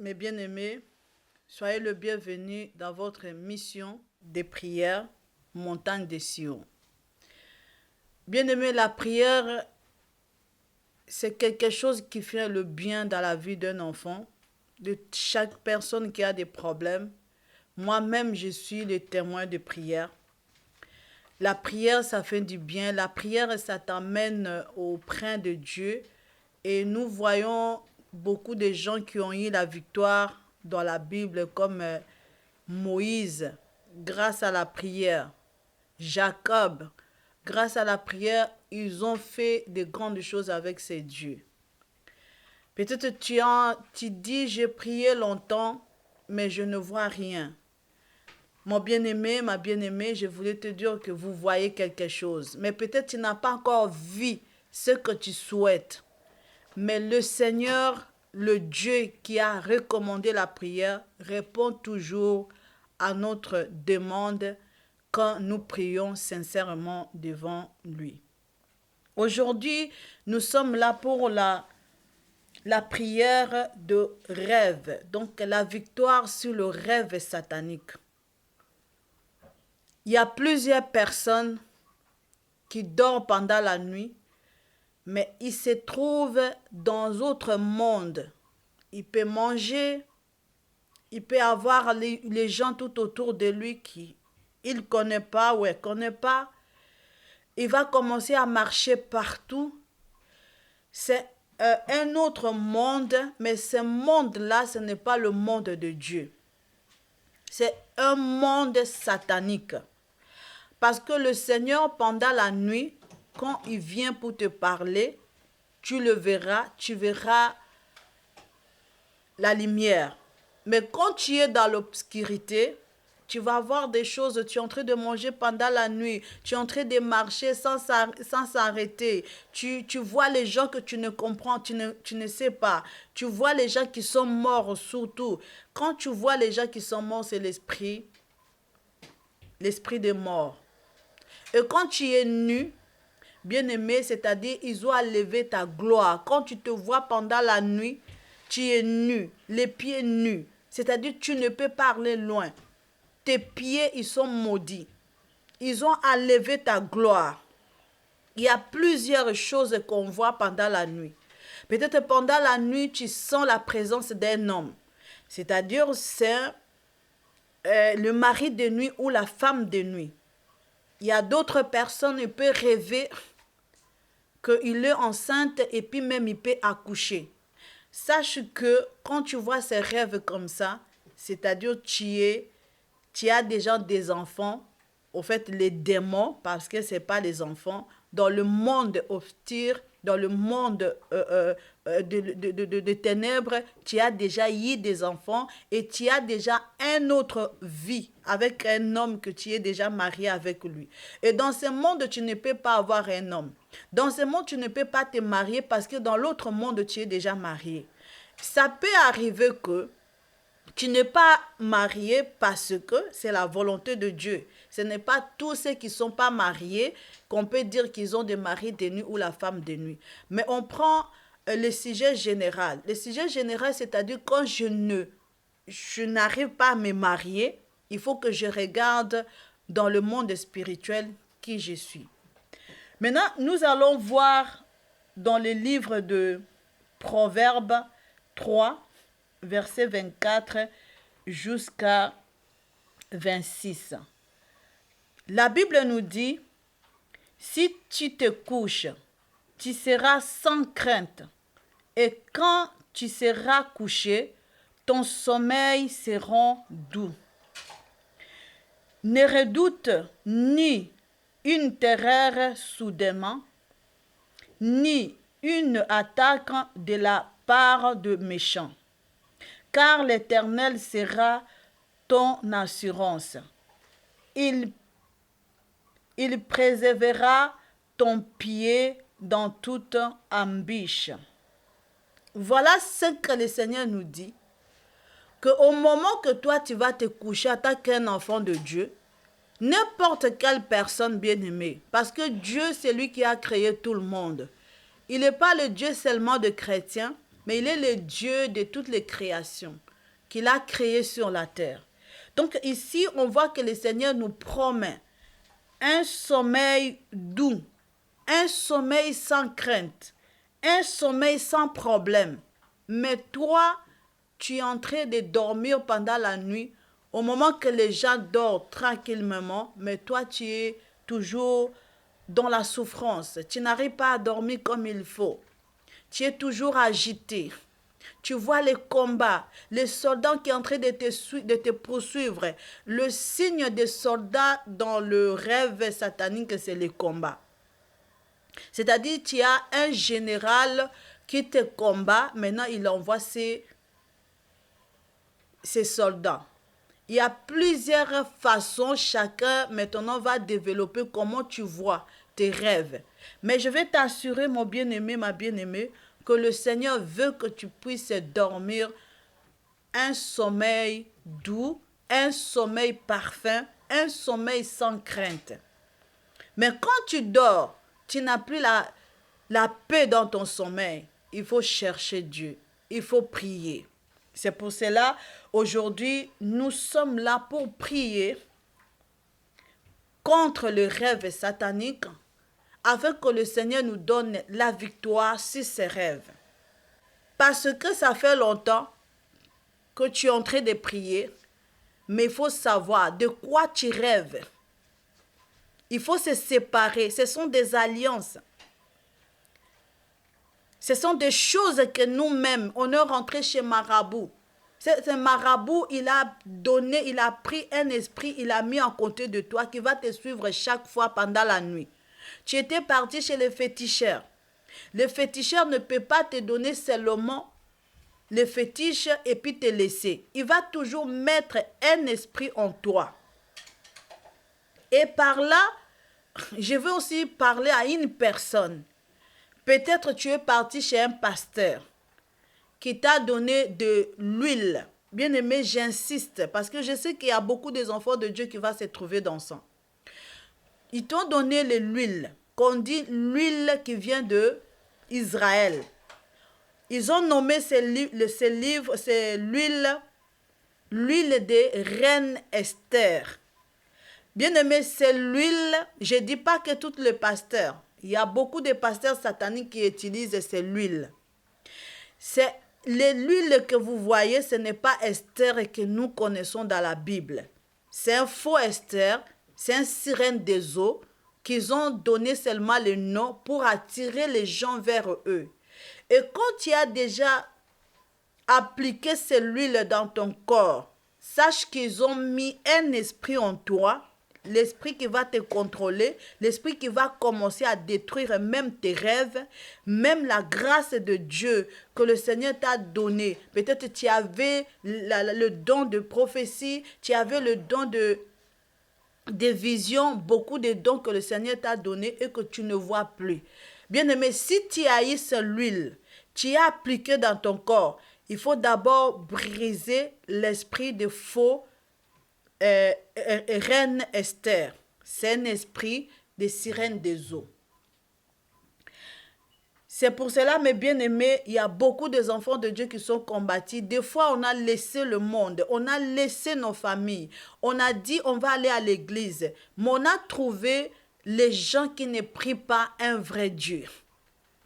Mes bien-aimés, soyez le bienvenu dans votre mission des prières Montagne de Sion. Bien-aimés, la prière, c'est quelque chose qui fait le bien dans la vie d'un enfant, de chaque personne qui a des problèmes. Moi-même, je suis le témoin de prière. La prière, ça fait du bien. La prière, ça t'amène auprès de Dieu. Et nous voyons beaucoup de gens qui ont eu la victoire dans la Bible, comme Moïse, grâce à la prière. Jacob, grâce à la prière, ils ont fait de grandes choses avec ces dieux. Peut-être tu dis, j'ai prié longtemps, mais je ne vois rien. Mon bien-aimé, ma bien-aimée, je voulais te dire que vous voyez quelque chose. Mais peut-être tu n'as pas encore vu ce que tu souhaites. Mais le Seigneur, le Dieu qui a recommandé la prière, répond toujours à notre demande quand nous prions sincèrement devant lui. Aujourd'hui, nous sommes là pour la prière de rêve, donc la victoire sur le rêve satanique. Il y a plusieurs personnes qui dorment pendant la nuit, mais ils se trouvent dans autre monde. Il peut manger, il peut avoir les gens tout autour de lui qui il ne connaît pas ou elle ne connaît pas. Il va commencer à marcher partout. C'est un autre monde, mais ce monde-là, ce n'est pas le monde de Dieu. C'est un monde satanique. Parce que le Seigneur, pendant la nuit, quand il vient pour te parler, tu le verras, tu verras la lumière. Mais quand tu es dans l'obscurité, tu vas voir des choses, tu es en train de manger pendant la nuit, tu es en train de marcher sans s'arrêter, tu vois les gens que tu ne comprends, tu ne sais pas, tu vois les gens qui sont morts surtout. Quand tu vois les gens qui sont morts, c'est l'esprit des morts. Et quand tu es nu, bien-aimé, c'est-à-dire ils ont enlevé ta gloire. Quand tu te vois pendant la nuit, tu es nu, les pieds nus. C'est-à-dire tu ne peux pas aller loin. Tes pieds, ils sont maudits. Ils ont enlevé ta gloire. Il y a plusieurs choses qu'on voit pendant la nuit. Peut-être pendant la nuit, tu sens la présence d'un homme. C'est-à-dire c'est le mari de nuit ou la femme de nuit. Il y a d'autres personnes qui peuvent rêver qu'il est enceinte et puis même il peut accoucher. Sache que quand tu vois ces rêves comme ça, c'est-à-dire tu as déjà des enfants, au fait les démons, parce que ce n'est pas les enfants, dans le monde obscur, dans le monde de ténèbres, tu as déjà eu des enfants et tu as déjà une autre vie avec un homme que tu es déjà marié avec lui. Et dans ce monde, tu ne peux pas avoir un homme. Dans ce monde, tu ne peux pas te marier parce que dans l'autre monde, tu es déjà marié. Ça peut arriver que tu n'es pas marié parce que c'est la volonté de Dieu. Ce n'est pas tous ceux qui ne sont pas mariés qu'on peut dire qu'ils ont des maris de nuit ou la femme de nuit. Mais on prend le sujet général. Le sujet général, c'est-à-dire quand je n'arrive pas à me marier, il faut que je regarde dans le monde spirituel qui je suis. Maintenant, nous allons voir dans le livre de Proverbes 3, verset 24 jusqu'à 26. La Bible nous dit, si tu te couches, tu seras sans crainte. Et quand tu seras couché, ton sommeil sera doux. Ne redoute ni une terreur soudainement, ni une attaque de la part de méchants. Car l'Éternel sera ton assurance. Il préservera ton pied dans toute embûche. Voilà ce que le Seigneur nous dit, qu'au moment que toi tu vas te coucher en tant qu'un enfant de Dieu, n'importe quelle personne bien-aimée, parce que Dieu c'est lui qui a créé tout le monde. Il n'est pas le Dieu seulement de chrétiens, mais il est le Dieu de toutes les créations. qu'il a créé sur la terre. Donc ici, on voit que le Seigneur nous promet un sommeil doux, un sommeil sans crainte, un sommeil sans problème. Mais toi, tu es en train de dormir pendant la nuit, au moment que les gens dorment tranquillement, mais toi, tu es toujours dans la souffrance. Tu n'arrives pas à dormir comme il faut. Tu es toujours agité. Tu vois les combats, les soldats qui sont en train de te poursuivre. Le signe des soldats dans le rêve satanique, c'est les combats. C'est-à-dire, tu as un général qui te combat, maintenant il envoie ses soldats. Il y a plusieurs façons, chacun maintenant va développer comment tu vois tes rêves. Mais je vais t'assurer, mon bien-aimé, ma bien-aimée, que le Seigneur veut que tu puisses dormir un sommeil doux, un sommeil parfait, un sommeil sans crainte. Mais quand tu dors, tu n'as plus la paix dans ton sommeil. Il faut chercher Dieu, il faut prier. C'est pour cela, aujourd'hui, nous sommes là pour prier contre le rêve satanique, afin que le Seigneur nous donne la victoire sur ces rêves. Parce que ça fait longtemps que tu es en train de prier, mais il faut savoir de quoi tu rêves. Il faut se séparer. Ce sont des alliances. Ce sont des choses que nous-mêmes, on est rentré chez Marabout. Ce marabout, il a pris un esprit, il a mis en côté de toi qui va te suivre chaque fois pendant la nuit. Tu étais parti chez le féticheur. Le féticheur ne peut pas te donner seulement le fétiche et puis te laisser. Il va toujours mettre un esprit en toi. Et par là, je veux aussi parler à une personne. Peut-être tu es parti chez un pasteur qui t'a donné de l'huile. Bien aimé, j'insiste, parce que je sais qu'il y a beaucoup des enfants de Dieu qui vont se trouver dans ça. Ils t'ont donné de l'huile, qu'on dit l'huile qui vient de Israël. Ils ont nommé c'est l'huile de reine Esther. Bien aimé, c'est l'huile, je ne dis pas que tous les pasteurs, il y a beaucoup de pasteurs sataniques qui utilisent cette huile. C'est l'huile que vous voyez, ce n'est pas Esther que nous connaissons dans la Bible. C'est un faux Esther, c'est un sirène des eaux qu'ils ont donné seulement le nom pour attirer les gens vers eux. Et quand tu as déjà appliqué cette huile dans ton corps, sache qu'ils ont mis un esprit en toi, l'esprit qui va te contrôler, l'esprit qui va commencer à détruire même tes rêves, même la grâce de Dieu que le Seigneur t'a donné. Peut-être tu avais le don de prophétie, tu avais le don de visions, beaucoup de dons que le Seigneur t'a donné et que tu ne vois plus. Bien-aimé, si tu haïs l'huile, tu as appliqué dans ton corps, il faut d'abord briser l'esprit de faux reine Esther. C'est un esprit de sirène des eaux. C'est pour cela, mes bien-aimés, il y a beaucoup des enfants de Dieu qui sont combattus. Des fois, on a laissé le monde, on a laissé nos familles. On a dit, on va aller à l'église. Mais on a trouvé les gens qui ne prient pas un vrai Dieu.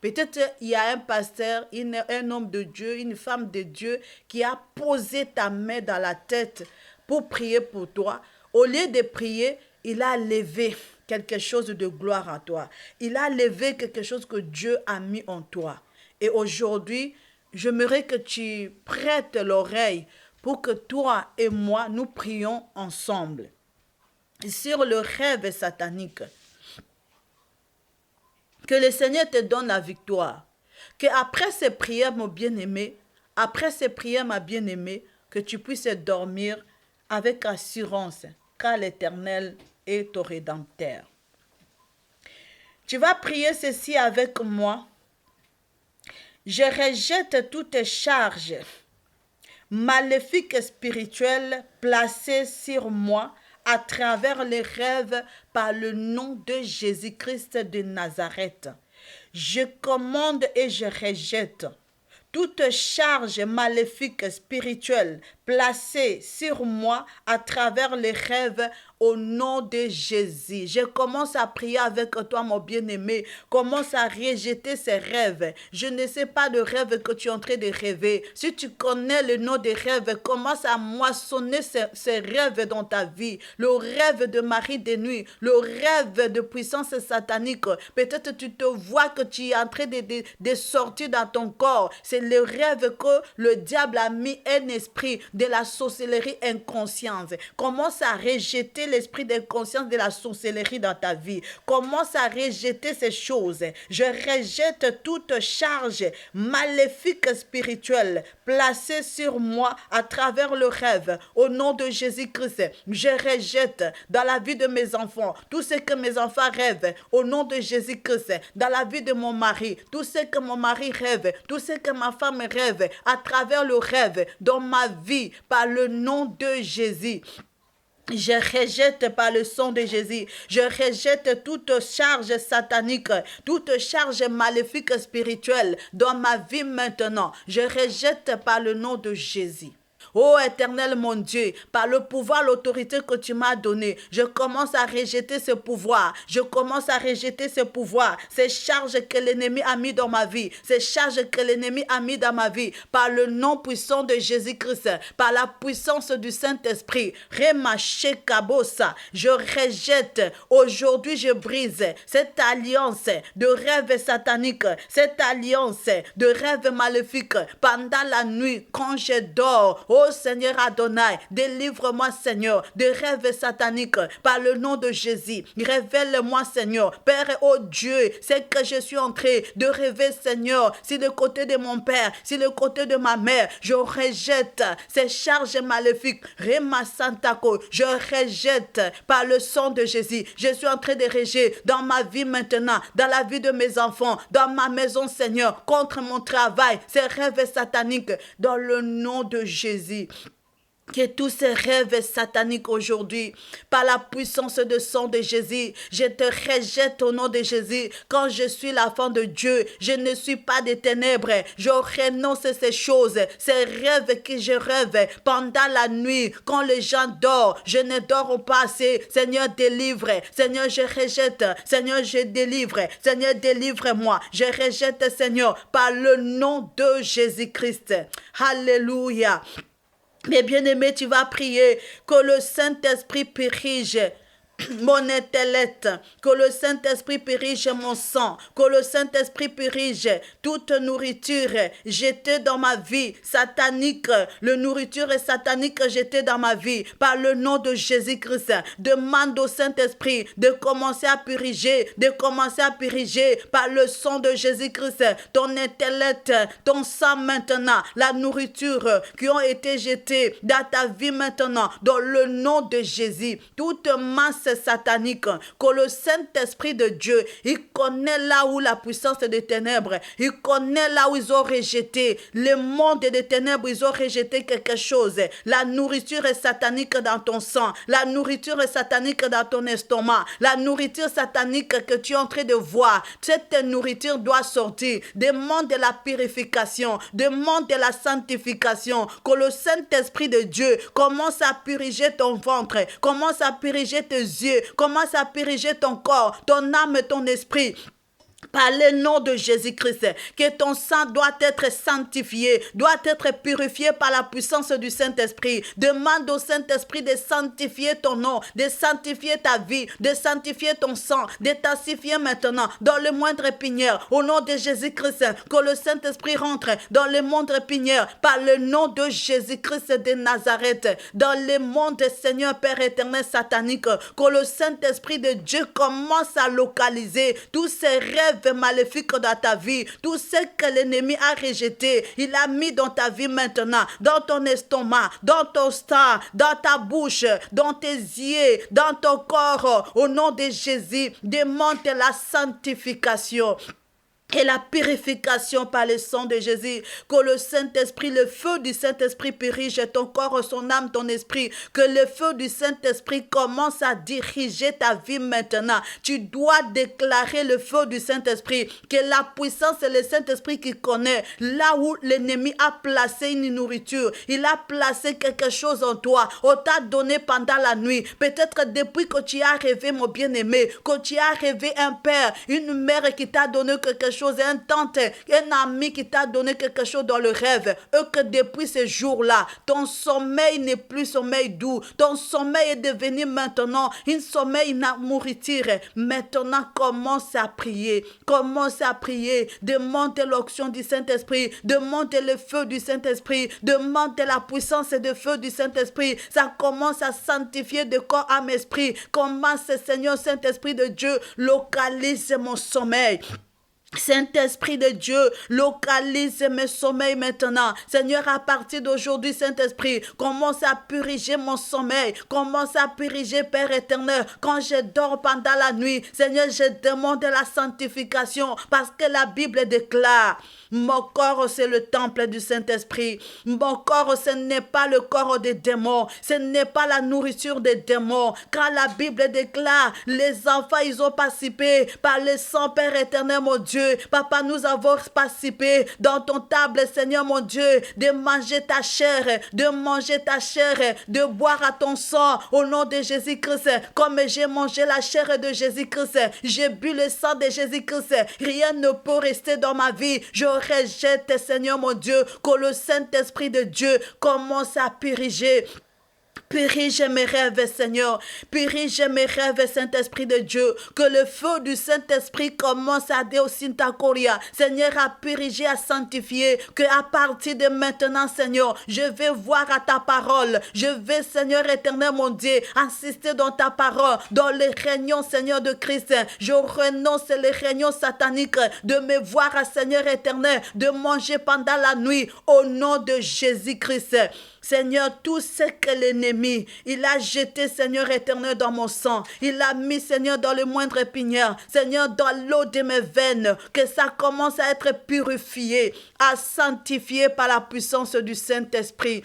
Peut-être il y a un pasteur, un homme de Dieu, une femme de Dieu qui a posé ta main dans la tête pour prier pour toi. Au lieu de prier, il a levé quelque chose de gloire à toi. Il a levé quelque chose que Dieu a mis en toi. Et aujourd'hui, j'aimerais que tu prêtes l'oreille pour que toi et moi, nous prions ensemble sur le rêve satanique. Que le Seigneur te donne la victoire. Que après ces prières, mon bien-aimé, après ces prières, ma bien-aimée, que tu puisses dormir avec assurance, car l'Éternel est ton Rédempteur. Tu vas prier ceci avec moi. Je rejette toutes charges maléfiques spirituelles placées sur moi à travers les rêves par le nom de Jésus-Christ de Nazareth. Je commande et je rejette toute charge maléfique spirituelle placée sur moi à travers les rêves au nom de Jésus. Je commence à prier avec toi, mon bien-aimé. Commence à rejeter ces rêves. Je ne sais pas de rêve que tu es en train de rêver. Si tu connais le nom des rêves, commence à moissonner ces rêves dans ta vie. Le rêve de Marie de nuit, le rêve de puissance satanique. Peut-être tu te vois que tu es en train de sortir dans ton corps. C'est le rêve que le diable a mis un esprit de la sorcellerie inconsciente. Commence à rejeter l'esprit d'inconscience de la sorcellerie dans ta vie. Commence à rejeter ces choses. Je rejette toute charge maléfique spirituelle placée sur moi à travers le rêve. Au nom de Jésus-Christ, je rejette dans la vie de mes enfants tout ce que mes enfants rêvent. Au nom de Jésus-Christ, dans la vie de mon mari, tout ce que mon mari rêve, tout ce que ma femme rêve, à travers le rêve, dans ma vie, par le nom de Jésus. Je rejette par le sang de Jésus, je rejette toute charge satanique, toute charge maléfique spirituelle dans ma vie maintenant. Je rejette par le nom de Jésus. Ô Éternel mon Dieu, par le pouvoir, l'autorité que tu m'as donné, je commence à rejeter ce pouvoir. Je commence à rejeter ce pouvoir, ces charges que l'ennemi a mis dans ma vie, ces charges que l'ennemi a mis dans ma vie, par le nom puissant de Jésus-Christ, par la puissance du Saint-Esprit. Remaché Kabosa, je rejette, aujourd'hui je brise cette alliance de rêves sataniques, cette alliance de rêves maléfiques pendant la nuit quand je dors. Oh Seigneur Adonai, délivre-moi Seigneur de rêves sataniques par le nom de Jésus. Révèle-moi Seigneur, Père, oh Dieu, c'est que je suis en train de rêver Seigneur, si le côté de mon père, si le côté de ma mère, je rejette ces charges maléfiques. Rema Santako, je rejette par le sang de Jésus. Je suis en train de rejeter dans ma vie maintenant, dans la vie de mes enfants, dans ma maison Seigneur, contre mon travail, ces rêves sataniques, dans le nom de Jésus. Que tous ces rêves sataniques aujourd'hui, par la puissance de sang de Jésus, je te rejette au nom de Jésus. Quand je suis l'enfant de Dieu, je ne suis pas des ténèbres. Je renonce ces choses, ces rêves que je rêve pendant la nuit. Quand les gens dorment, je ne dors pas assez. Seigneur, délivre. Seigneur, je rejette. Seigneur, je délivre. Seigneur, délivre-moi. Je rejette, Seigneur, par le nom de Jésus-Christ. Alléluia. Mais bien-aimé, tu vas prier que le Saint-Esprit purge mon intellect, que le Saint-Esprit purge mon sang, que le Saint-Esprit purge toute nourriture jetée dans ma vie, satanique, le nourriture satanique jetée dans ma vie, par le nom de Jésus-Christ. Demande au Saint-Esprit de commencer à purger, par le sang de Jésus-Christ, ton intellect, ton sang maintenant, la nourriture qui ont été jetées dans ta vie maintenant, dans le nom de Jésus. Toute masse satanique, que le Saint-Esprit de Dieu, il connaît là où la puissance des ténèbres, il connaît là où ils ont rejeté, le monde des ténèbres, ils ont rejeté quelque chose. La nourriture est satanique dans ton sang, la nourriture est satanique dans ton estomac, la nourriture satanique que tu es en train de voir, cette nourriture doit sortir. Demande de la purification, demande de la sanctification, que le Saint-Esprit de Dieu commence à purifier ton ventre, commence à purifier tes yeux, commence à purifier ton corps, ton âme et ton esprit. Par le nom de Jésus-Christ, que ton sang doit être sanctifié, doit être purifié par la puissance du Saint-Esprit. Demande au Saint-Esprit de sanctifier ton nom, de sanctifier ta vie, de sanctifier ton sang, de t'assifier maintenant dans le moindre épinière. Au nom de Jésus-Christ, que le Saint-Esprit rentre dans le moindre épinière par le nom de Jésus-Christ de Nazareth. Dans le monde, Seigneur Père éternel satanique, que le Saint-Esprit de Dieu commence à localiser tous ces rêves maléfiques dans ta vie, tout ce que l'ennemi a rejeté, il a mis dans ta vie maintenant, dans ton estomac, dans ton sang, dans ta bouche, dans tes yeux, dans ton corps. Au nom de Jésus, demande la sanctification. et la purification par le sang de Jésus. Que le Saint-Esprit, le feu du Saint-Esprit purige ton corps, son âme, ton esprit. Que le feu du Saint-Esprit commence à diriger ta vie maintenant. Tu dois déclarer le feu du Saint-Esprit. Que la puissance, c'est le Saint-Esprit qui connaît. Là où l'ennemi a placé une nourriture, il a placé quelque chose en toi. On t'a donné pendant la nuit. Peut-être depuis que tu as rêvé, mon bien-aimé, que tu as rêvé un père, une mère qui t'a donné quelque chose, un tante, un ami qui t'a donné quelque chose dans le rêve, et que depuis ce jour-là, ton sommeil n'est plus sommeil doux, ton sommeil est devenu maintenant un sommeil nourriture. Maintenant, commence à prier, demande l'onction du Saint-Esprit, demande le feu du Saint-Esprit, demande la puissance de feu du Saint-Esprit. Ça commence à sanctifier de corps, âme, esprit. Commence, Seigneur Saint-Esprit de Dieu, localise mon sommeil. Saint-Esprit de Dieu, localise mes sommeils maintenant. Seigneur, à partir d'aujourd'hui, Saint-Esprit, commence à puriger mon sommeil. Commence à puriger, Père éternel. Quand je dors pendant la nuit, Seigneur, je demande la sanctification parce que la Bible déclare: mon corps, c'est le temple du Saint-Esprit. Mon corps, ce n'est pas le corps des démons. Ce n'est pas la nourriture des démons. Quand la Bible déclare, les enfants, ils ont participé par le sang, Père éternel, mon Dieu. Papa, nous avons participé dans ton table, Seigneur, mon Dieu, de manger ta chair, de boire à ton sang au nom de Jésus-Christ. Comme j'ai mangé la chair de Jésus-Christ, j'ai bu le sang de Jésus-Christ. Rien ne peut rester dans ma vie. Je rejette, Seigneur, mon Dieu, que le Saint-Esprit de Dieu commence à puriger. Purige mes rêves, Seigneur. Purige mes rêves, Saint-Esprit de Dieu. Que le feu du Saint-Esprit commence à Deosintakoria. Seigneur, à puriger, à sanctifier. Que à partir de maintenant, Seigneur, je vais voir à ta parole. Je vais, Seigneur éternel, mon Dieu, assister dans ta parole, dans les réunions, Seigneur de Christ. Je renonce les réunions sataniques de me voir, Seigneur éternel, de manger pendant la nuit au nom de Jésus-Christ. Seigneur, tout ce que l'ennemi, il a jeté, Seigneur éternel, dans mon sang. Il a mis, Seigneur, dans le moindre épinière. Seigneur, dans l'eau de mes veines, que ça commence à être purifié, à sanctifier par la puissance du Saint-Esprit.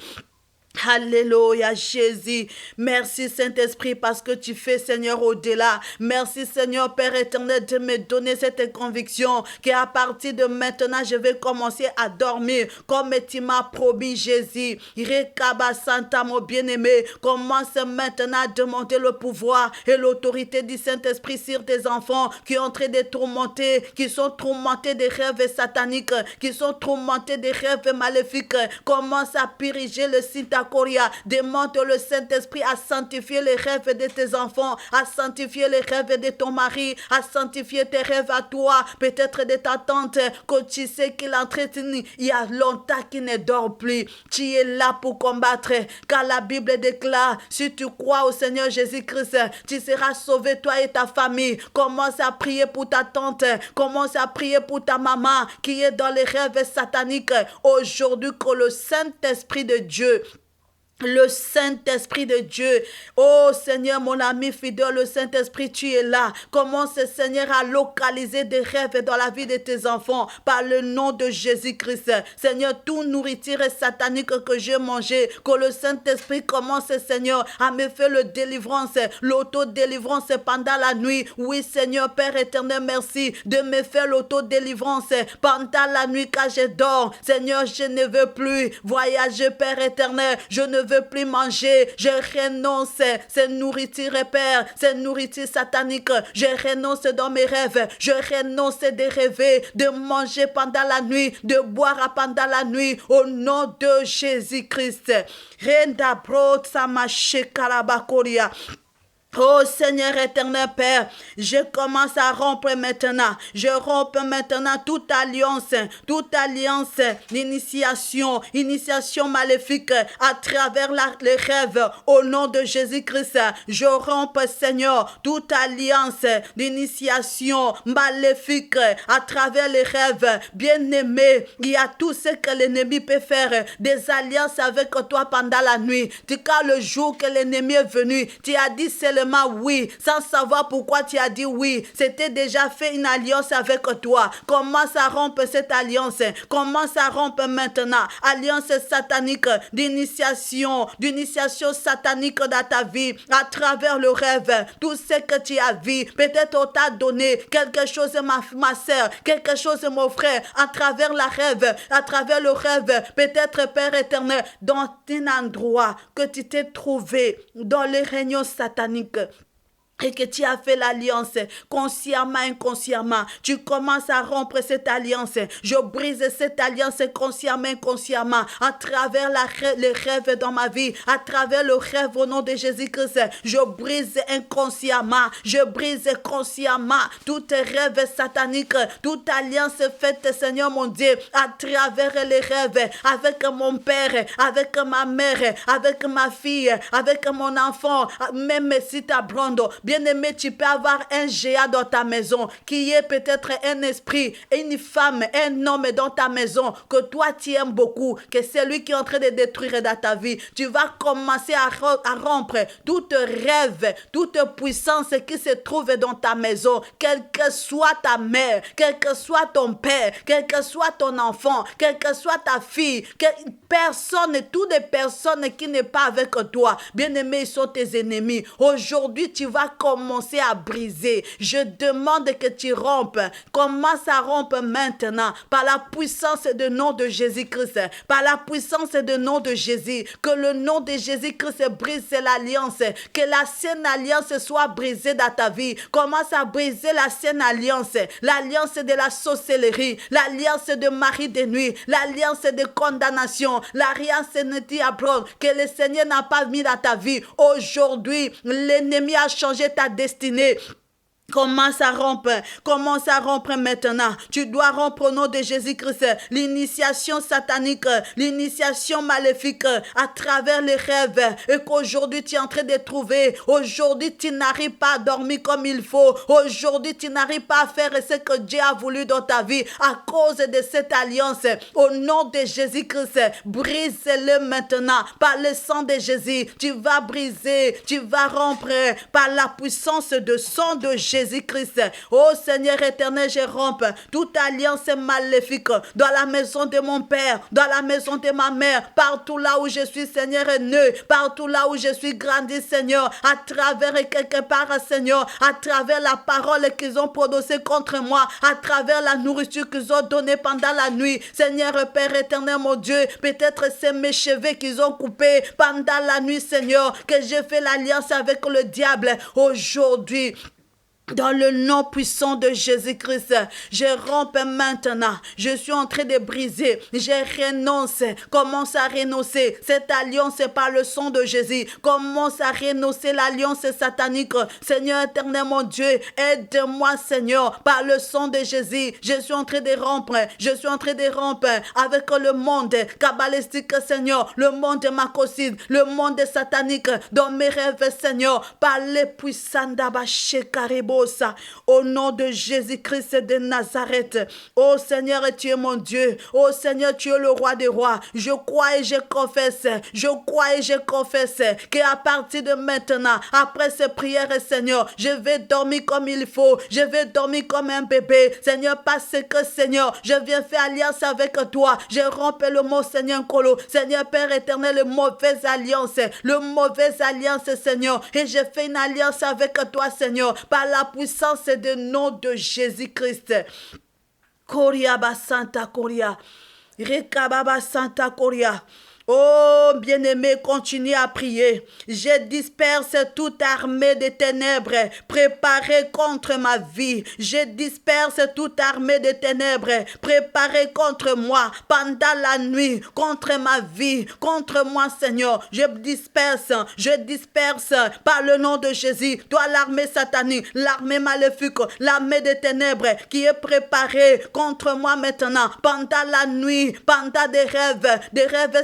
Alléluia Jésus, merci Saint-Esprit parce que tu fais Seigneur au-delà. Merci Seigneur Père éternel de me donner cette conviction qu'à partir de maintenant je vais commencer à dormir comme tu m'as promis Jésus. Rekaba Santa mon bien-aimé, commence maintenant à demander le pouvoir et l'autorité du Saint-Esprit sur tes enfants qui sont en train de tourmenter, qui sont tourmentés des rêves sataniques, qui sont tourmentés des rêves maléfiques. Commence à puriger le site. Demande le Saint-Esprit à sanctifier les rêves de tes enfants, à sanctifier les rêves de ton mari, à sanctifier tes rêves à toi, peut-être de ta tante, que tu sais qu'il entretient il y a longtemps qu'il ne dort plus. Tu es là pour combattre, car la Bible déclare, si tu crois au Seigneur Jésus-Christ, tu seras sauvé, toi et ta famille. Commence à prier pour ta tante, commence à prier pour ta maman qui est dans les rêves sataniques. Aujourd'hui, que le Saint-Esprit de Dieu, le Saint-Esprit de Dieu, oh Seigneur, mon ami fidèle, le Saint-Esprit, tu es là. Commence, Seigneur, à localiser des rêves dans la vie de tes enfants par le nom de Jésus-Christ. Seigneur, toute nourriture satanique que j'ai mangée, que le Saint-Esprit commence, Seigneur, à me faire le délivrance, l'auto-délivrance pendant la nuit. Oui, Seigneur, Père éternel, merci de me faire l'auto-délivrance pendant la nuit quand je dors. Seigneur, je ne veux plus voyager, Père éternel. Je ne veux plus manger, je renonce ces nourritures, Père, ces nourritures sataniques, je renonce dans mes rêves, je renonce de rêver, de manger pendant la nuit, de boire pendant la nuit, au nom de Jésus-Christ. Renda brot samache karabakoria. Oh Seigneur éternel Père, je commence à rompre maintenant. Je romps maintenant toute alliance d'initiation, initiation maléfique à travers les rêves. Au nom de Jésus-Christ, je romps Seigneur toute alliance d'initiation maléfique à travers les rêves. Bien-aimé, il y a tout ce que l'ennemi peut faire, des alliances avec toi pendant la nuit. Car le jour que l'ennemi est venu, tu as dit c'est le seulement oui, sans savoir pourquoi tu as dit oui. C'était déjà fait une alliance avec toi. Commence à rompre cette alliance. Commence à rompre maintenant. Alliance satanique d'initiation satanique dans ta vie, à travers le rêve, tout ce que tu as vu. Peut-être on t'a donné quelque chose, ma soeur, quelque chose, mon frère, à travers le rêve, peut-être, Père éternel, dans un endroit que tu t'es trouvé dans les réunions sataniques. Et que tu as fait l'alliance consciemment, inconsciemment. Tu commences à rompre cette alliance. Je brise cette alliance consciemment, inconsciemment. À travers les rêves dans ma vie. À travers le rêve au nom de Jésus-Christ. Je brise inconsciemment. Je brise consciemment. Tout rêve satanique. Toute alliance faite, Seigneur mon Dieu. À travers les rêves. Avec mon père. Avec ma mère. Avec ma fille. Avec mon enfant. Même si tu as brando. Bien-aimé, tu peux avoir un géant dans ta maison qui est peut-être un esprit, une femme, un homme dans ta maison que toi tu aimes beaucoup, que c'est lui qui est en train de détruire dans ta vie. Tu vas commencer à rompre toute rêve, toute puissance qui se trouve dans ta maison, quelle que soit ta mère, quel que soit ton père, quel que soit ton enfant, quelle que soit ta fille, toutes les personnes qui n'est pas avec toi. Bien-aimé, ils sont tes ennemis. Aujourd'hui, tu vas commencer à briser. Je demande que tu rompes. Commence à rompre maintenant par la puissance du nom de Jésus-Christ. Par la puissance du nom de Jésus. Que le nom de Jésus-Christ brise l'alliance. Que la saine alliance soit brisée dans ta vie. Commence à briser la saine alliance. L'alliance de la sorcellerie. L'alliance de mari de nuit. L'alliance de condamnation. L'alliance de diable que le Seigneur n'a pas mis dans ta vie. Aujourd'hui, l'ennemi a changé ta destinée. Commence à rompre maintenant. Tu dois rompre au nom de Jésus-Christ l'initiation satanique, l'initiation maléfique à travers les rêves et qu'aujourd'hui tu es en train de trouver. Aujourd'hui tu n'arrives pas à dormir comme il faut. Aujourd'hui tu n'arrives pas à faire ce que Dieu a voulu dans ta vie à cause de cette alliance. Au nom de Jésus-Christ, brise-le maintenant par le sang de Jésus. Tu vas briser, tu vas rompre par la puissance de sang de Jésus-Christ. Oh Seigneur éternel, je romps toute alliance maléfique dans la maison de mon père, dans la maison de ma mère, partout là où je suis, Seigneur, né, partout là où je suis grandi, Seigneur, à travers quelque part, Seigneur, à travers la parole qu'ils ont prononcée contre moi, à travers la nourriture qu'ils ont donnée pendant la nuit, Seigneur Père éternel, mon Dieu, peut-être c'est mes cheveux qu'ils ont coupés pendant la nuit, Seigneur, que j'ai fait l'alliance avec le diable. Aujourd'hui, dans le nom puissant de Jésus-Christ, je rompe maintenant. Je suis en train de briser. Je renonce. Commence à renoncer. Cette alliance par le sang de Jésus. Commence à renoncer l'alliance satanique. Seigneur éternel, mon Dieu, aide-moi, Seigneur, par le sang de Jésus. Je suis en train de rompre. Je suis en train de rompre avec le monde kabbalistique, Seigneur. Le monde makoside. Le monde satanique. Dans mes rêves, Seigneur. Par les puissants d'Abaché Karibo. Au nom de Jésus-Christ de Nazareth. Oh Seigneur, tu es mon Dieu. Oh Seigneur, tu es le roi des rois. Je crois et je confesse. Je crois et je confesse qu'à partir de maintenant, après ces prières, Seigneur, je vais dormir comme il faut. Je vais dormir comme un bébé. Seigneur, parce que Seigneur, je viens faire alliance avec toi. Je romps le mot Seigneur Kolo. Seigneur Père éternel, le mauvaise alliance, Seigneur. Et je fais une alliance avec toi, Seigneur, par la puissance du nom de Jésus-Christ. Koria Basanta Koria. Rekababa Santa Koria. Oh, bien-aimé, continue à prier. Je disperse toute armée de ténèbres préparée contre ma vie. Je disperse toute armée de ténèbres préparée contre moi pendant la nuit, contre ma vie, contre moi, Seigneur. Je disperse par le nom de Jésus. Toi, l'armée satanique, l'armée maléfique, l'armée de ténèbres qui est préparée contre moi maintenant, pendant la nuit, pendant des rêves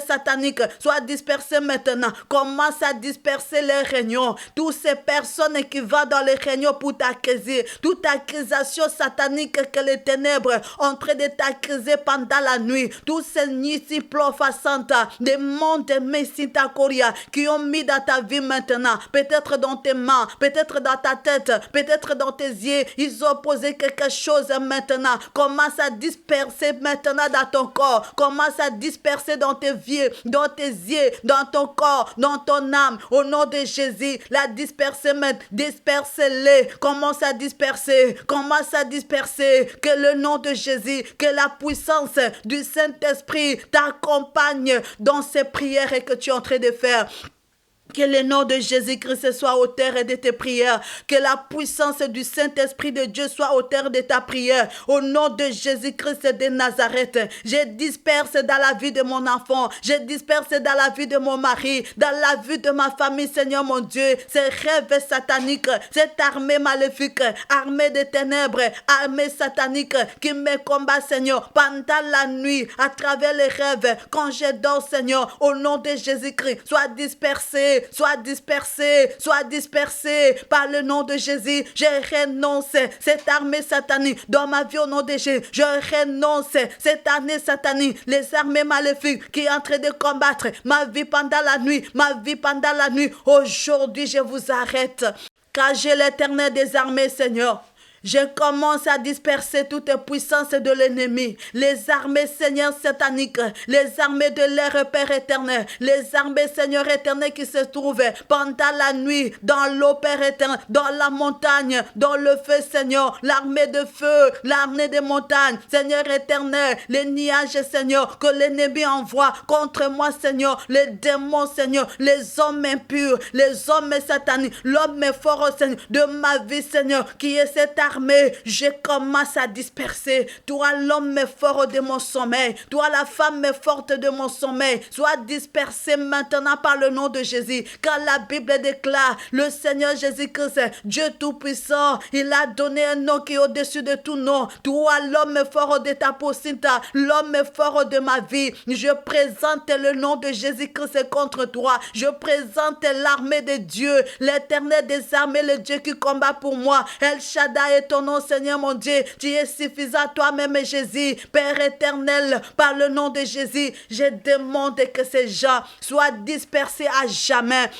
sataniques satanique soit dispersée maintenant. Commence à disperser les réunions. Toutes ces personnes qui vont dans les réunions pour t'accuser. Toute accusation satanique que les ténèbres ont en train de t'accuser pendant la nuit. Tous ces nisi plofasanta, des mondes mesita koria qui ont mis dans ta vie maintenant. Peut-être dans tes mains, peut-être dans ta tête, peut-être dans tes yeux. Ils ont posé quelque chose maintenant. Commence à disperser maintenant dans ton corps. Commence à disperser dans tes yeux, dans ton corps, dans ton âme. Au nom de Jésus, la disperser maintenant. Disperse-les. Commence à disperser. Commence à disperser. Que le nom de Jésus, que la puissance du Saint-Esprit t'accompagne dans ces prières que tu es en train de faire. Que le nom de Jésus-Christ soit au terre de tes prières. Que la puissance du Saint-Esprit de Dieu soit au terre de ta prière. Au nom de Jésus-Christ de Nazareth, je disperse dans la vie de mon enfant. Je disperse dans la vie de mon mari. Dans la vie de ma famille, Seigneur mon Dieu. Ces rêves sataniques, cette armée maléfique, armée de ténèbres, armée satanique qui me combat, Seigneur, pendant la nuit, à travers les rêves. Quand je dors, Seigneur, au nom de Jésus-Christ, sois dispersé. Sois dispersé par le nom de Jésus. Je renonce cette armée satanique dans ma vie au nom de Jésus. Je renonce cette armée satanique, les armées maléfiques qui est en train de combattre ma vie pendant la nuit, Aujourd'hui, je vous arrête. Car j'ai l'Éternel des armées, Seigneur. Je commence à disperser toute puissance de l'ennemi. Les armées, Seigneur, sataniques. Les armées de l'air, Père éternel. Les armées, Seigneur éternel, qui se trouvent pendant la nuit, dans l'eau, Père éternel, dans la montagne, dans le feu, Seigneur. L'armée de feu, l'armée de montagne. Seigneur éternel, les nuages, Seigneur, que l'ennemi envoie contre moi, Seigneur. Les démons, Seigneur. Les hommes impurs, les hommes sataniques. L'homme fort, Seigneur, de ma vie, Seigneur, qui est cette armée, je commence à disperser. Toi, l'homme fort de mon sommeil. Toi, la femme forte de mon sommeil. Sois dispersé maintenant par le nom de Jésus. Car la Bible déclare, le Seigneur Jésus-Christ, Dieu Tout-Puissant, il a donné un nom qui est au-dessus de tout nom. Toi, l'homme fort de ta posita, l'homme fort de ma vie. Je présente le nom de Jésus-Christ contre toi. Je présente l'armée de Dieu, l'Éternel des armées, le Dieu qui combat pour moi. El Shaddai est ton nom, Seigneur mon Dieu. Tu es suffisant toi-même, Jésus. Père éternel, par le nom de Jésus, je demande que ces gens soient dispersés à jamais.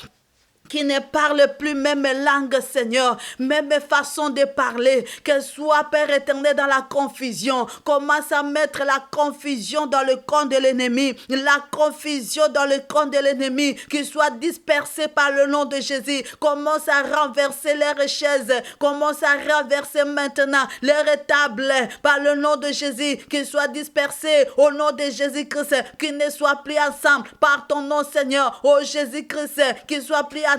Qui ne parle plus même langue, Seigneur, même façon de parler, qu'elle soit, Père éternel, dans la confusion. Commence à mettre la confusion dans le camp de l'ennemi, la confusion dans le camp de l'ennemi, qui soit dispersée par le nom de Jésus. Commence à renverser leurs chaises, commence à renverser maintenant leurs tables, par le nom de Jésus, qu'ils soient dispersés au nom de Jésus-Christ, qu'ils ne soient plus ensemble, par ton nom, Seigneur, ô Jésus-Christ, qu'ils soient plus ensemble,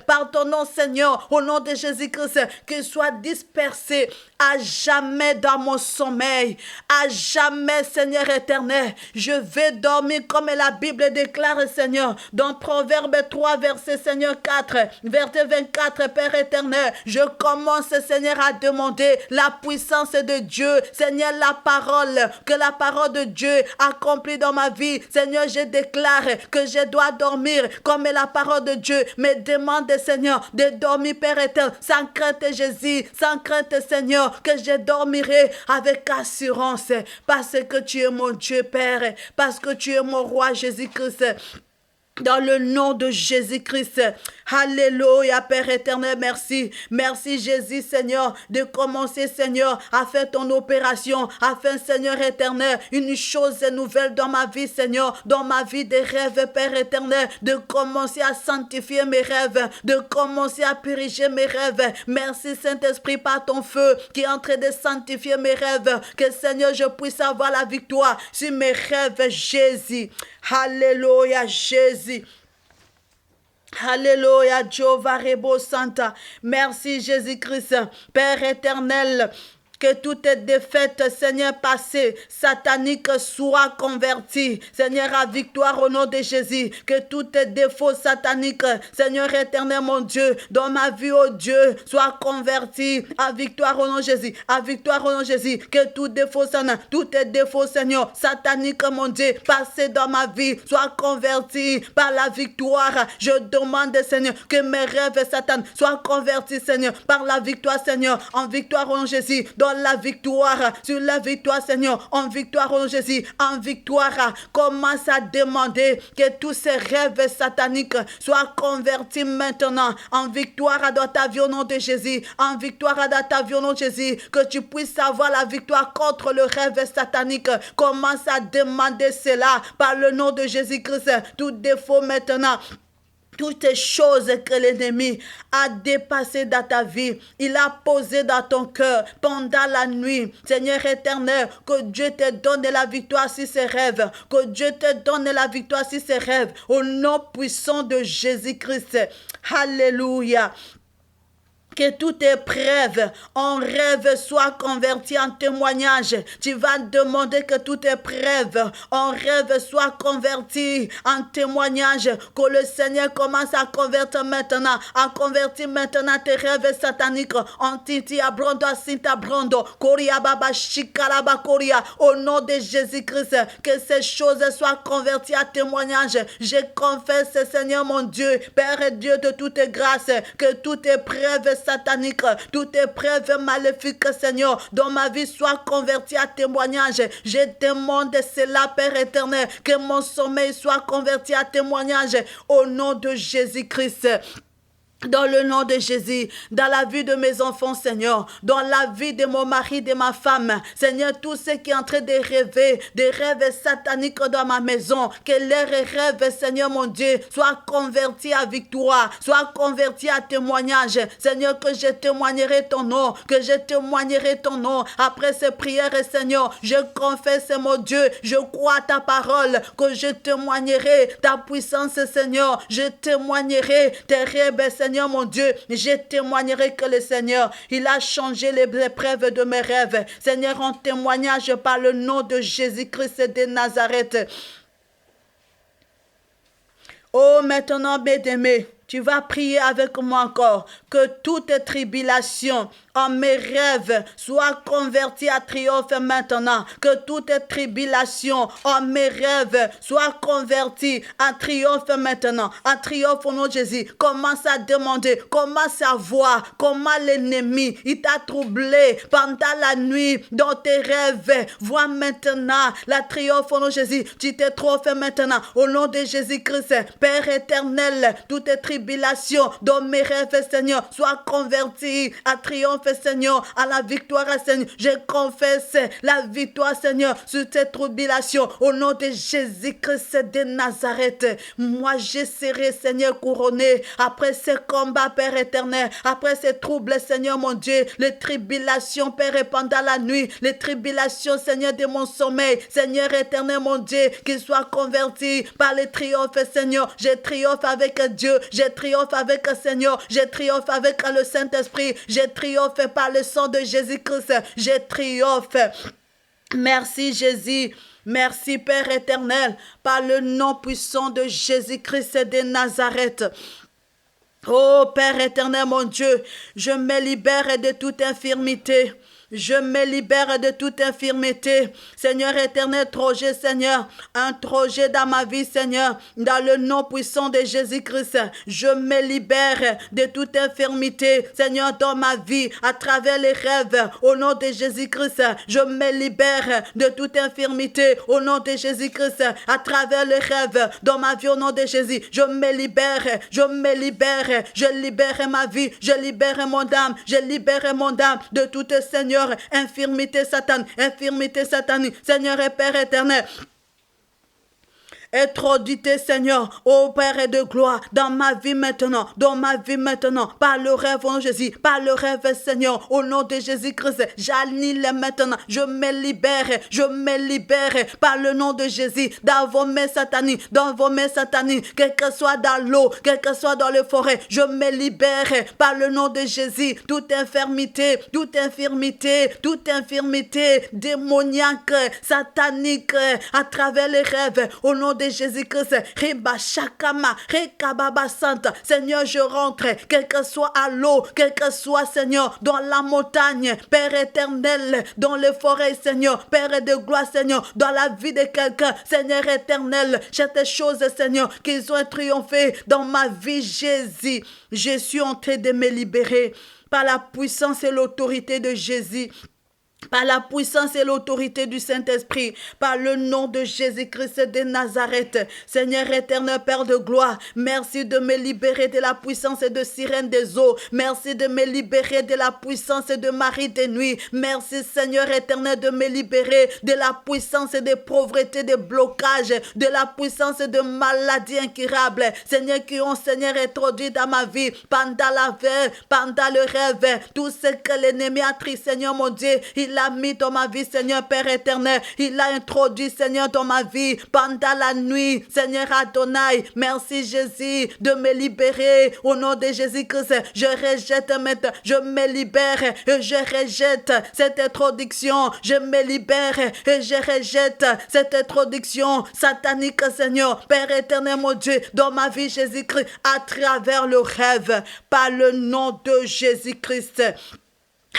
par ton nom, Seigneur, au nom de Jésus-Christ, qu'ils soient dispersés à jamais dans mon sommeil, à jamais, Seigneur éternel. Je vais dormir comme la Bible déclare, Seigneur, dans Proverbe 3, verset, Seigneur, 4, verset 24, Père éternel. Je commence, Seigneur, à demander la puissance de Dieu, Seigneur, la parole, que la parole de Dieu accomplit dans ma vie. Seigneur, je déclare que je dois dormir comme la parole de Dieu me demande, Seigneur, de dormir, Père éternel, sans crainte, Jésus, sans crainte, Seigneur, que je dormirai avec assurance, parce que tu es mon Dieu, Père, parce que tu es mon roi, Jésus-Christ. Dans le nom de Jésus-Christ. Alléluia, Père éternel, merci. Merci, Jésus, Seigneur, de commencer, Seigneur, à faire ton opération, afin, Seigneur éternel, une chose nouvelle dans ma vie, Seigneur, dans ma vie de rêves, Père éternel, de commencer à sanctifier mes rêves, de commencer à purifier mes rêves. Merci, Saint-Esprit, par ton feu qui est en train de sanctifier mes rêves, que, Seigneur, je puisse avoir la victoire sur mes rêves, Jésus. Alléluia, Jésus. Alléluia, Jehovah Rebo Santa. Merci, Jésus-Christ. Père éternel, que toutes tes défaites, Seigneur, passées, sataniques, soient converties. Seigneur, à victoire au nom de Jésus. Que tous tes défauts sataniques, Seigneur éternel, mon Dieu, dans ma vie, oh Dieu, soient convertis à victoire au nom de Jésus. À victoire au nom de Jésus. Que tout défaut, Seigneur, tous tes défauts, Seigneur, sataniques, mon Dieu, passés dans ma vie, soient convertis par la victoire. Je demande, Seigneur, que mes rêves, Satan, soient convertis, Seigneur, par la victoire, Seigneur, en victoire au nom de Jésus, dans la victoire, sur la victoire, Seigneur, en victoire au nom de Jésus, en victoire. Commence à demander que tous ces rêves sataniques soient convertis maintenant en victoire dans ta vie au nom de Jésus, en victoire dans ta vie au nom de Jésus, que tu puisses avoir la victoire contre le rêve satanique. Commence à demander cela par le nom de Jésus-Christ. Tout défaut maintenant, toutes les choses que l'ennemi a dépassées dans ta vie, il a posé dans ton cœur pendant la nuit. Seigneur éternel, que Dieu te donne la victoire sur ses rêves. Que Dieu te donne la victoire sur ses rêves. Au nom puissant de Jésus-Christ. Alléluia. Que toute épreuve en rêve soit convertie en témoignage. Tu vas demander que toute épreuve en rêve soit convertie en témoignage. Que le Seigneur commence à convertir maintenant. À convertir maintenant tes rêves sataniques en titi abrondo, sinta brondo, koria baba shikaraba koria. Au nom de Jésus-Christ, que ces choses soient converties à témoignage. Je confesse, Seigneur mon Dieu, Père et Dieu de toute grâce, que toute épreuve satanique, toute épreuve maléfique, Seigneur, dans ma vie soit convertie à témoignage. Je demande cela, Père éternel, que mon sommeil soit converti à témoignage au nom de Jésus-Christ. Dans le nom de Jésus, dans la vie de mes enfants, Seigneur, dans la vie de mon mari, de ma femme, Seigneur, tous ceux qui sont en train de rêver, des rêves sataniques dans ma maison, que leurs rêves, Seigneur mon Dieu, soient convertis à victoire, soient convertis à témoignage. Seigneur, que je témoignerai ton nom, que je témoignerai ton nom. Après ces prières, Seigneur, je confesse, mon Dieu, je crois à ta parole, que je témoignerai ta puissance, Seigneur. Je témoignerai tes rêves, Seigneur. Seigneur mon Dieu, je témoignerai que le Seigneur, il a changé les épreuves de mes rêves. Seigneur, en témoignage par le nom de Jésus-Christ de Nazareth. Oh, maintenant, bien-aimé, tu vas prier avec moi encore que toute tribulation en mes rêves soit convertie à triomphe maintenant. Que toute tribulation en mes rêves soit convertie à triomphe maintenant. À triomphe au nom de Jésus. Commence à demander, commence à voir comment l'ennemi il t'a troublé pendant la nuit dans tes rêves. Vois maintenant la triomphe au nom de Jésus. Tu te trompes maintenant au nom de Jésus-Christ. Père éternel, toute tribulation dans mes rêves, Seigneur, soit convertie à triomphe, Seigneur, à la victoire, Seigneur. Je confesse la victoire, Seigneur, sur cette tribulation au nom de Jésus-Christ de Nazareth. Moi, je serai, Seigneur, couronné après ce combat, Père éternel, après ces troubles, Seigneur, mon Dieu, les tribulations, Père, et pendant la nuit, les tribulations, Seigneur, de mon sommeil, Seigneur éternel, mon Dieu, qu'ils soient convertis par les triomphes, Seigneur. Je triomphe avec Dieu, je triomphe avec Seigneur, je triomphe avec le Saint-Esprit, je triomphe par le sang de Jésus-Christ, je triomphe. Merci Jésus, merci Père éternel, par le nom puissant de Jésus-Christ de Nazareth. Oh Père éternel mon Dieu, je me libère de toute infirmité. Je me libère de toute infirmité. Seigneur éternel, trojet, Seigneur, un trojet dans ma vie, Seigneur, dans le nom puissant de Jésus-Christ. Je me libère de toute infirmité, Seigneur, dans ma vie, à travers les rêves, au nom de Jésus-Christ. Je me libère de toute infirmité, au nom de Jésus-Christ, à travers les rêves, dans ma vie, au nom de Jésus. Je me libère, je libère ma vie, je libère mon âme, je libère mon âme de toute, Seigneur, infirmité satanique, Seigneur et Père éternel. être audité, Seigneur, ô Père de gloire, dans ma vie maintenant, par le rêve, au nom de Jésus, par le rêve, Seigneur, au nom de Jésus-Christ, j'annule maintenant, je me libère, par le nom de Jésus, dans vos mains sataniques, quel que soit dans l'eau, quel que soit dans les forêts, je me libère, par le nom de Jésus, toute infirmité démoniaque, satanique, à travers les rêves, au nom de Jésus-Christ, Riba Shakama, Rekababa Santa, Seigneur, je rentre, quel que soit à l'eau, quel que soit, Seigneur, dans la montagne, Père éternel, dans les forêts, Seigneur, Père de gloire, Seigneur, dans la vie de quelqu'un, Seigneur éternel, cette chose, Seigneur, qu'ils ont triomphé dans ma vie, Jésus, je suis en train de me libérer par la puissance et l'autorité de Jésus. Par la puissance et l'autorité du Saint-Esprit, par le nom de Jésus-Christ de Nazareth, Seigneur éternel, Père de gloire, merci de me libérer de la puissance de sirène des eaux, merci de me libérer de la puissance de Marie des nuits, merci Seigneur éternel de me libérer de la puissance de pauvreté, de blocage, de la puissance de maladies incurables, Seigneur qui ont Seigneur introduit dans ma vie, pendant la veille, pendant le rêve, tout ce que l'ennemi a pris, Seigneur mon Dieu, il a mis dans ma vie, Seigneur Père éternel. Il a introduit, Seigneur, dans ma vie pendant la nuit. Seigneur Adonai, merci Jésus de me libérer. Au nom de Jésus-Christ, je rejette maintenant, je me libère et je rejette cette introduction. Je me libère et je rejette cette introduction satanique, Seigneur. Père éternel, mon Dieu, dans ma vie, Jésus-Christ, à travers le rêve, par le nom de Jésus-Christ.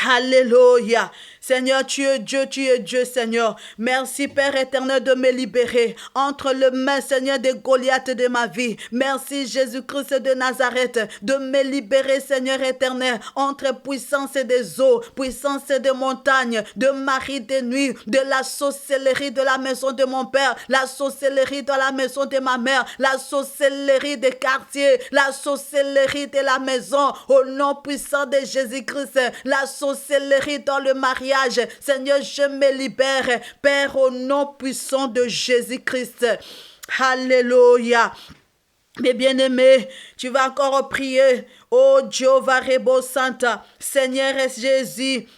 Alléluia. Seigneur, tu es Dieu, Seigneur. Merci, Père éternel, de me libérer entre les mains, Seigneur, des Goliaths de ma vie. Merci, Jésus-Christ de Nazareth, de me libérer, Seigneur éternel, entre puissance des eaux, puissance des montagnes, de Marie des nuits, de la sorcellerie de la maison de mon père, la sorcellerie de la maison de ma mère, la sorcellerie des quartiers, la sorcellerie de la maison, au nom puissant de Jésus-Christ, la sorcellerie dans le mariage. Seigneur, je me libère, Père, au nom puissant de Jésus-Christ. Alléluia. Mes bien-aimés, tu vas encore prier. Oh Jehovah Rebo Santa, Seigneur Jésus,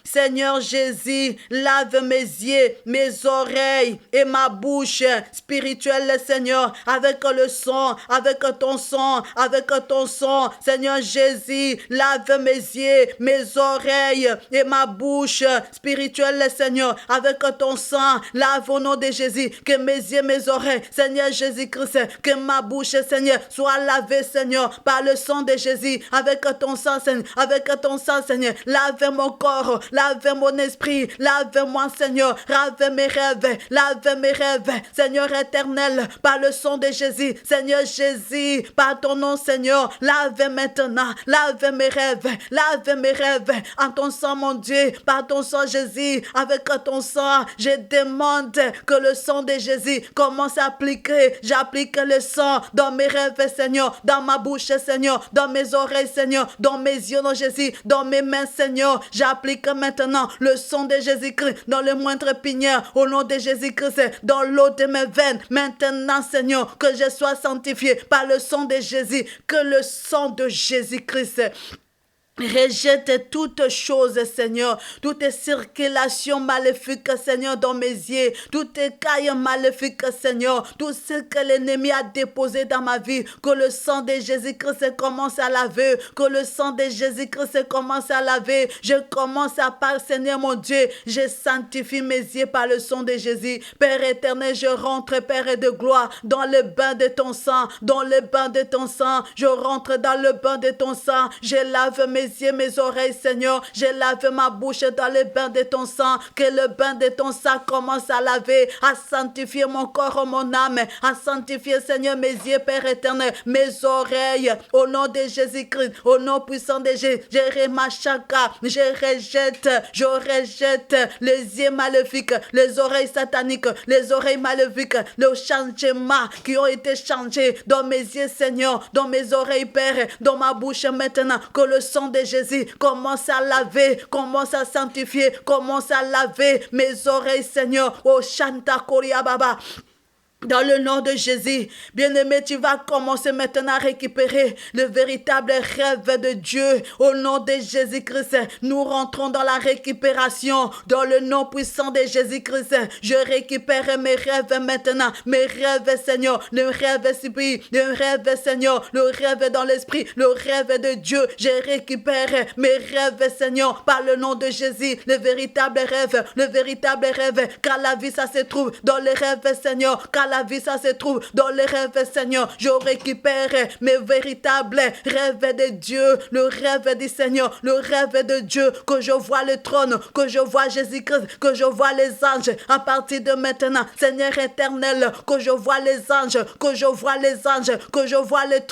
lave mes yeux, mes oreilles et ma bouche spirituelle, Seigneur, avec le sang, avec ton sang, Seigneur Jésus, lave mes yeux, mes oreilles et ma bouche spirituelle, Seigneur, avec ton sang, lave au nom de Jésus, que mes yeux, mes oreilles, Seigneur Jésus-Christ, que ma bouche, Seigneur, soit lavée, Seigneur, par le sang de Jésus, avec ton sang, Seigneur, lave mon corps, lave mon esprit, lave-moi, Seigneur, lave mes rêves, Seigneur éternel, par le sang de Jésus, Seigneur Jésus, par ton nom, Seigneur, lave maintenant, lave mes rêves, en ton sang, mon Dieu, par ton sang, Jésus, avec ton sang, je demande que le sang de Jésus commence à appliquer, j'applique le sang dans mes rêves, Seigneur, dans ma bouche, Seigneur, dans mes oreilles, Seigneur, dans mes yeux, non Jésus, dans mes mains, Seigneur, j'applique maintenant le sang de Jésus-Christ dans le moindre pinière, au nom de Jésus-Christ, dans l'eau de mes veines, maintenant, Seigneur, que je sois sanctifié par le sang de Jésus, que le sang de Jésus-Christ rejette toutes choses, Seigneur, toute circulation maléfique, Seigneur, dans mes yeux, toute écaille maléfique, Seigneur, tout ce que l'ennemi a déposé dans ma vie, que le sang de Jésus-Christ commence à laver, que le sang de Jésus-Christ commence à laver, je commence à parler, Seigneur mon Dieu, je sanctifie mes yeux par le sang de Jésus, Père éternel, je rentre, Père de gloire, dans le bain de ton sang, je rentre dans le bain de ton sang, je lave mes yeux, mes oreilles, Seigneur, je lave ma bouche dans le bain de ton sang, que le bain de ton sang commence à laver, à sanctifier mon corps, mon âme, à sanctifier, Seigneur, mes yeux, Père éternel, mes oreilles, au nom de Jésus-Christ, au nom puissant de Jésus, je rejette les yeux maléfiques, les oreilles sataniques, les oreilles maléfiques, les changements qui ont été changés dans mes yeux, Seigneur, dans mes oreilles, Père, dans ma bouche maintenant, que le sang de Jésus commence à laver, commence à sanctifier, commence à laver mes oreilles, Seigneur. Oh Shanta Koria Baba. Dans le nom de Jésus, bien-aimé, tu vas commencer maintenant à récupérer le véritable rêve de Dieu. Au nom de Jésus-Christ, nous rentrons dans la récupération. Dans le nom puissant de Jésus-Christ, je récupère mes rêves maintenant. Mes rêves, Seigneur, le rêve esprit, le rêve, Seigneur, le rêve dans l'esprit, le rêve de Dieu. Je récupère mes rêves, Seigneur, par le nom de Jésus. Le véritable rêve, car la vie, ça se trouve dans les rêves, Seigneur, car la vie, ça se trouve dans les rêves, Seigneur. Je récupère mes véritables rêves de Dieu, le rêve du Seigneur, le rêve de Dieu, que je vois le trône, que je vois Jésus-Christ, que je vois les anges à partir de maintenant. Seigneur éternel, que je vois les anges, que je vois les anges, que je vois le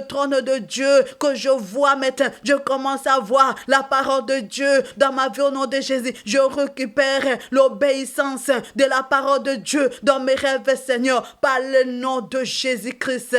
trône de Dieu, que je vois maintenant. Je commence à voir la parole de Dieu dans ma vie au nom de Jésus. Je récupère l'obéissance de la parole de Dieu dans mes rêves, Seigneur, par le nom de Jésus-Christ.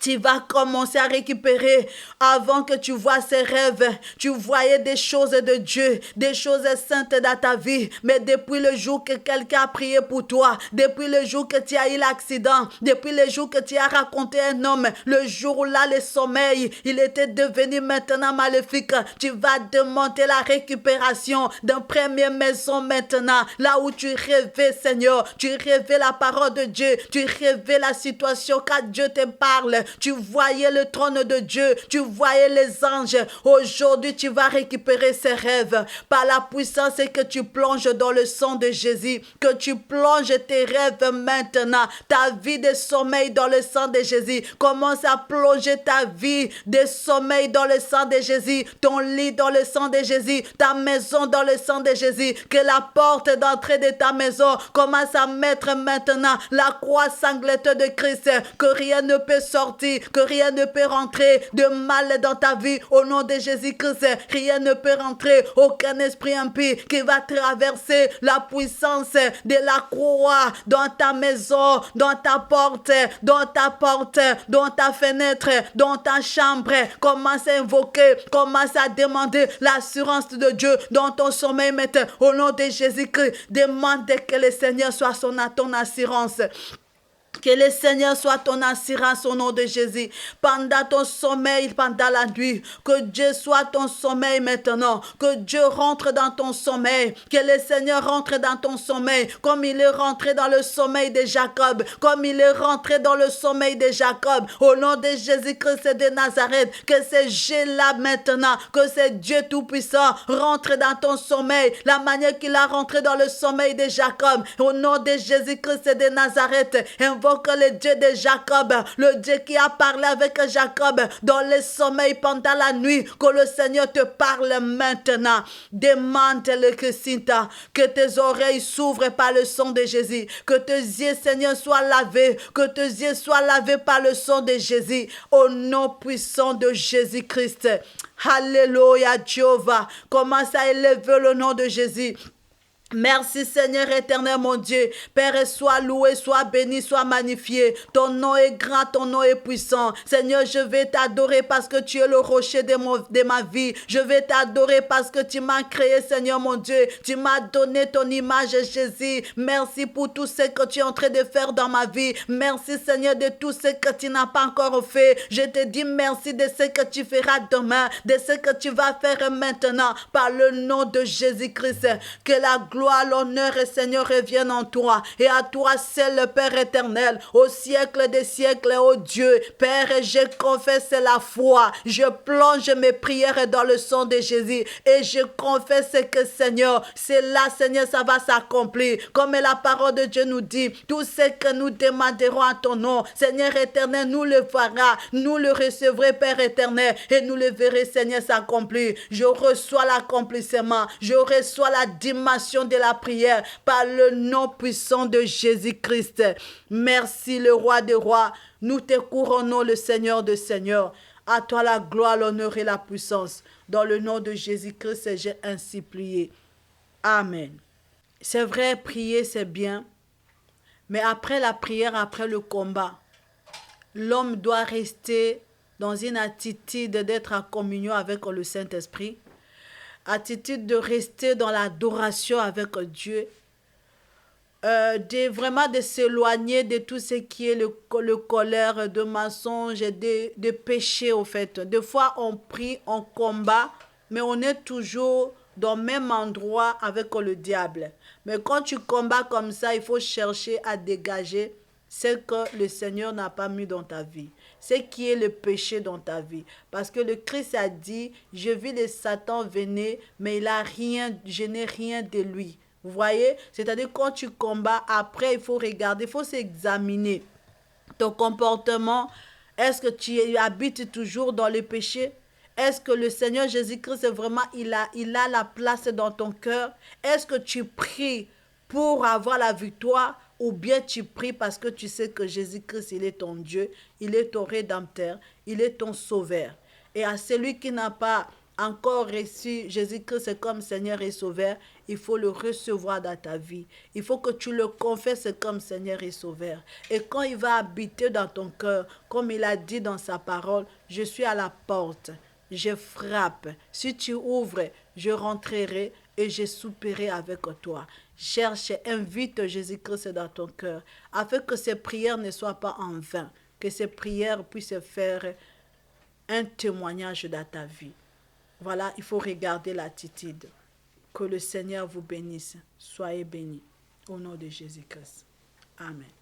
Tu vas commencer à récupérer avant que tu vois ces rêves. Tu voyais des choses de Dieu, des choses saintes dans ta vie. Mais depuis le jour que quelqu'un a prié pour toi, depuis le jour que tu as eu l'accident, depuis le jour que tu as raconté un homme, le jour où là le sommeil, il était devenu maintenant maléfique. Tu vas demander la récupération d'un premier maison maintenant. Là où tu rêvais, Seigneur, tu rêvais la parole de Dieu, tu rêvais la situation quand Dieu te parle. Tu voyais le trône de Dieu, tu voyais les anges. Aujourd'hui, tu vas récupérer ces rêves par la puissance que tu plonges dans le sang de Jésus, que tu plonges tes rêves maintenant, ta vie de sommeil dans le sang de Jésus. Commence à plonger ta vie de sommeil dans le sang de Jésus, ton lit dans le sang de Jésus, ta maison dans le sang de Jésus. Que la porte d'entrée de ta maison commence à mettre maintenant la croix sanglante de Christ, que rien ne peut sortir, que rien ne peut rentrer de mal dans ta vie au nom de Jésus-Christ. Rien ne peut rentrer, aucun esprit impie qui va traverser la puissance de la croix dans ta maison, dans ta porte, dans ta fenêtre, dans ta chambre. Commence à invoquer, commence à demander l'assurance de Dieu dans ton sommeil maintenant au nom de Jésus-Christ. Demande que le Seigneur soit ton assurance. Que le Seigneur soit ton assurance au nom de Jésus. Pendant ton sommeil, pendant la nuit. Que Dieu soit ton sommeil maintenant. Que Dieu rentre dans ton sommeil. Que le Seigneur rentre dans ton sommeil. Comme il est rentré dans le sommeil de Jacob. Comme il est rentré dans le sommeil de Jacob. Au nom de Jésus-Christ de Nazareth. Que ce Dieu-là maintenant. Que ce Dieu tout-puissant rentre dans ton sommeil. La manière qu'il a rentré dans le sommeil de Jacob. Au nom de Jésus-Christ de Nazareth. Invoque le Dieu de Jacob, le Dieu qui a parlé avec Jacob dans le sommeil pendant la nuit, que le Seigneur te parle maintenant. Demande-le que tes oreilles s'ouvrent par le sang de Jésus, que tes yeux, Seigneur, soient lavés, que tes yeux soient lavés par le sang de Jésus, au nom puissant de Jésus-Christ. Alléluia, Jéhovah. Commence à élever le nom de Jésus. Merci Seigneur éternel mon Dieu. Père, sois loué, sois béni, sois magnifié. Ton nom est grand, ton nom est puissant. Seigneur, je vais t'adorer parce que tu es le rocher de ma vie. Je vais t'adorer parce que tu m'as créé, Seigneur mon Dieu. Tu m'as donné ton image, Jésus. Merci pour tout ce que tu es en train de faire dans ma vie. Merci Seigneur de tout ce que tu n'as pas encore fait. Je te dis merci de ce que tu feras demain, de ce que tu vas faire maintenant par le nom de Jésus-Christ. Que la gloire, l'honneur, Seigneur, revienne en toi. Et à toi seul, Père éternel, au siècle des siècles, ô Dieu. Père, je confesse la foi. Je plonge mes prières dans le sang de Jésus. Et je confesse que, Seigneur, c'est là, Seigneur, ça va s'accomplir. Comme la parole de Dieu nous dit, tout ce que nous demanderons à ton nom, Seigneur éternel, nous le fera. Nous le recevrons, Père éternel. Et nous le verrons, Seigneur, s'accomplir. Je reçois l'accomplissement. Je reçois la dimension de la prière par le nom puissant de Jésus-Christ. Merci le roi des rois. Nous te couronnons le Seigneur des seigneurs. À toi la gloire, l'honneur et la puissance. Dans le nom de Jésus-Christ, j'ai ainsi prié. Amen. C'est vrai, prier c'est bien. Mais après la prière, après le combat, l'homme doit rester dans une attitude d'être en communion avec le Saint-Esprit. Attitude de rester dans l'adoration avec Dieu, vraiment de s'éloigner de tout ce qui est le colère, de mensonges, de péchés au fait. Des fois, on prie, on combat, mais on est toujours dans le même endroit avec le diable. Mais quand tu combats comme ça, il faut chercher à dégager ce que le Seigneur n'a pas mis dans ta vie, ce qui est le péché dans ta vie. Parce que le Christ a dit, je vis le Satan venir, mais il a rien, je n'ai rien de lui. Vous voyez? C'est-à-dire quand tu combats, après il faut regarder, il faut s'examiner. Ton comportement, est-ce que tu habites toujours dans le péché? Est-ce que le Seigneur Jésus-Christ, vraiment, il a la place dans ton cœur? Est-ce que tu pries pour avoir la victoire ou bien tu pries parce que tu sais que Jésus-Christ, il est ton Dieu, il est ton Rédempteur, il est ton Sauveur. Et à celui qui n'a pas encore reçu Jésus-Christ comme Seigneur et Sauveur, il faut le recevoir dans ta vie. Il faut que tu le confesses comme Seigneur et Sauveur. Et quand il va habiter dans ton cœur, comme il a dit dans sa parole, je suis à la porte, je frappe. Si tu ouvres, je rentrerai et je souperai avec toi. Cherche, invite Jésus-Christ dans ton cœur, afin que ces prières ne soient pas en vain, que ces prières puissent faire un témoignage dans ta vie. Voilà, il faut regarder l'attitude. Que le Seigneur vous bénisse. Soyez bénis. Au nom de Jésus-Christ. Amen.